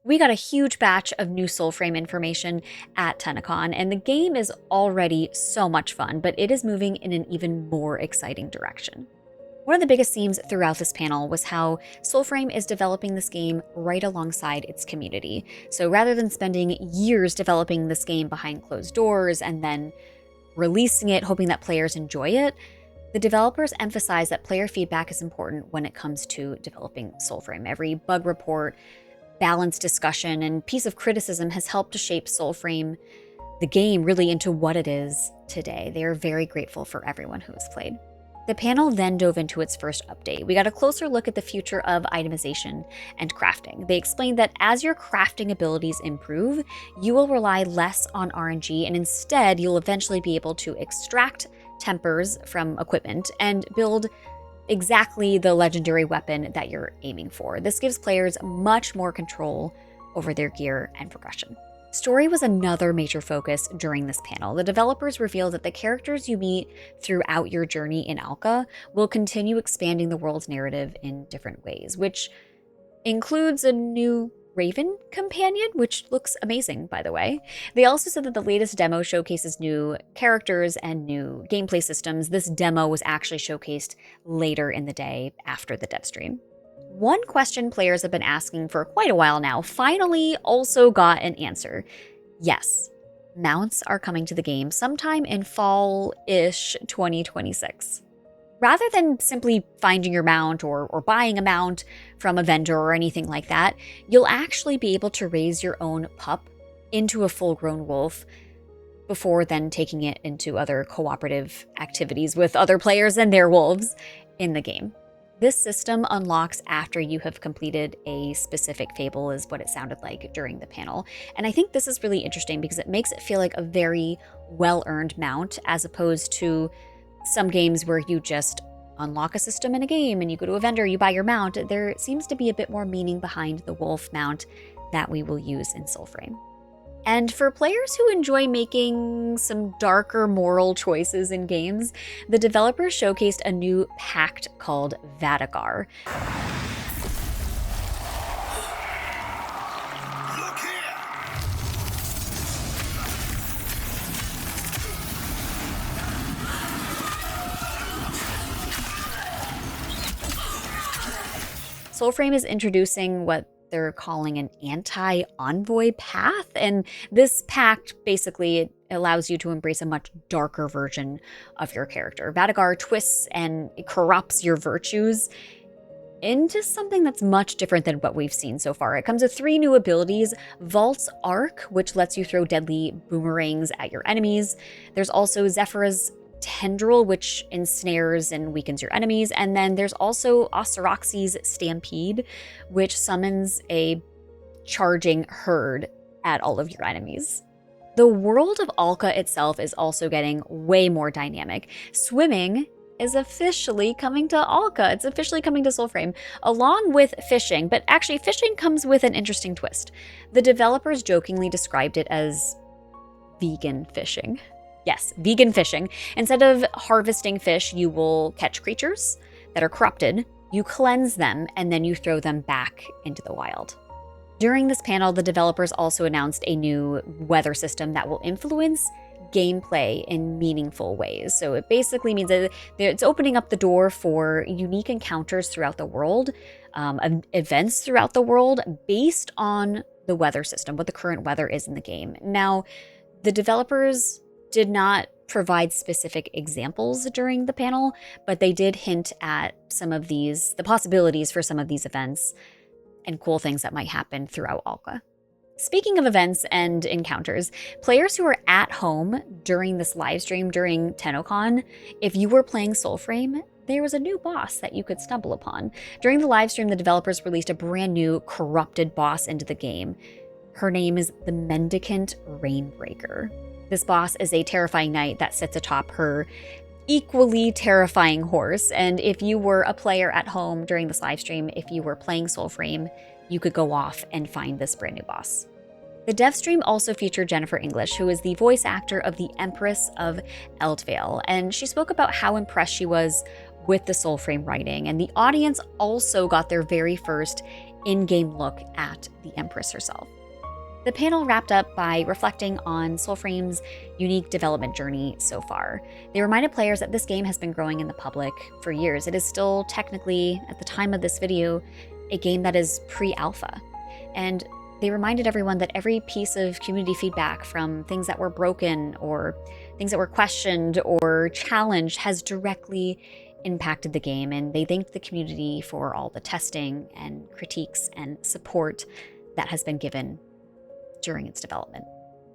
We got a huge batch of new Soulframe information at TennoCon, and the game is already so much fun, but it is moving in an even more exciting direction. One of the biggest themes throughout this panel was how Soulframe is developing this game right alongside its community. So rather than spending years developing this game behind closed doors and then releasing it hoping that players enjoy it, the developers emphasize that player feedback is important when it comes to developing Soulframe. Every bug report, balanced discussion, and piece of criticism has helped to shape Soulframe, the game, really into what it is today. They are very grateful for everyone who has played. The panel then dove into its first update. We got a closer look at the future of itemization and crafting. They explained that as your crafting abilities improve, you will rely less on RNG, and instead you'll eventually be able to extract tempers from equipment and build exactly the legendary weapon that you're aiming for. This gives players much more control over their gear and progression. Story was another major focus during this panel. The developers revealed that the characters you meet throughout your journey in Alka will continue expanding the world's narrative in different ways, which includes a new Raven companion, which looks amazing, by the way. They also said that the latest demo showcases new characters and new gameplay systems. This demo was actually showcased later in the day after the Devstream. One question players have been asking for quite a while now finally also got an answer. Yes, mounts are coming to the game sometime in fall-ish 2026. Rather than simply finding your mount or buying a mount from a vendor or anything like that, you'll actually be able to raise your own pup into a full-grown wolf before then taking it into other cooperative activities with other players and their wolves in the game. This system unlocks after you have completed a specific fable, is what it sounded like during the panel. And I think this is really interesting because it makes it feel like a very well-earned mount, as opposed to some games where you just unlock a system in a game and you go to a vendor, you buy your mount. There seems to be a bit more meaning behind the wolf mount that we will use in Soulframe. And for players who enjoy making some darker moral choices in games, the developers showcased a new pact called Vadagar. Soulframe is introducing what they're calling an anti-envoy path, and this pact basically allows you to embrace a much darker version of your character. Vadagar twists and corrupts your virtues into something that's much different than what we've seen so far. It comes with 3 new abilities: Vault's Arc, which lets you throw deadly boomerangs at your enemies. There's also Zephyr's Tendril, which ensnares and weakens your enemies. And then there's also Osoroxi's Stampede, which summons a charging herd at all of your enemies. The world of Alka itself is also getting way more dynamic. Swimming is officially coming to Alka. It's officially coming to Soulframe, along with fishing. But actually, fishing comes with an interesting twist. The developers jokingly described it as vegan fishing. Yes, vegan fishing. Instead of harvesting fish, you will catch creatures that are corrupted, you cleanse them, and then you throw them back into the wild. During this panel, the developers also announced a new weather system that will influence gameplay in meaningful ways. So it basically means that it's opening up the door for unique encounters throughout the world, events throughout the world based on the weather system, what the current weather is in the game. Now, the developers did not provide specific examples during the panel, but they did hint at some of the possibilities for some of these events and cool things that might happen throughout Alka. Speaking of events and encounters, players who are at home during this live stream during TennoCon, if you were playing Soulframe, there was a new boss that you could stumble upon. During the live stream, the developers released a brand new corrupted boss into the game. Her name is the Mendicant Rainbreaker. This boss is a terrifying knight that sits atop her equally terrifying horse. And if you were a player at home during this live stream, if you were playing Soulframe, you could go off and find this brand new boss. The Devstream also featured Jennifer English, who is the voice actor of the Empress of Eldvale, and she spoke about how impressed she was with the Soulframe writing, and the audience also got their very first in-game look at the Empress herself. The panel wrapped up by reflecting on Soulframe's unique development journey so far. They reminded players that this game has been growing in the public for years. It is still technically, at the time of this video, a game that is pre-alpha. And they reminded everyone that every piece of community feedback, from things that were broken or things that were questioned or challenged, has directly impacted the game. And they thanked the community for all the testing and critiques and support that has been given during its development.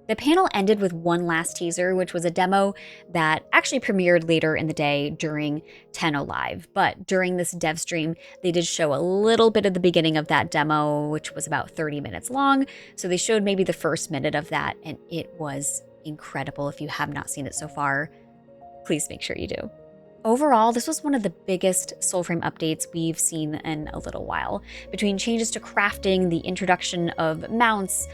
The panel ended with one last teaser, which was a demo that actually premiered later in the day during Tenno Live. But during this dev stream, they did show a little bit of the beginning of that demo, which was about 30 minutes long. So they showed maybe the first minute of that, and it was incredible. If you have not seen it so far, please make sure you do. Overall, this was one of the biggest Soulframe updates we've seen in a little while. Between changes to crafting, the introduction of mounts,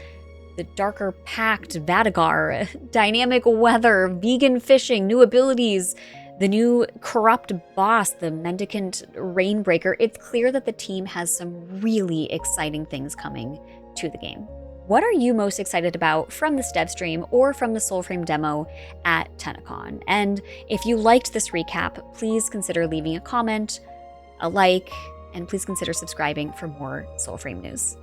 the darker pact Vadagar, dynamic weather, vegan fishing, new abilities, the new corrupt boss, the mendicant Rainbreaker, it's clear that the team has some really exciting things coming to the game. What are you most excited about from this dev stream or from the Soulframe demo at TennoCon? And if you liked this recap, please consider leaving a comment, a like, and please consider subscribing for more Soulframe news.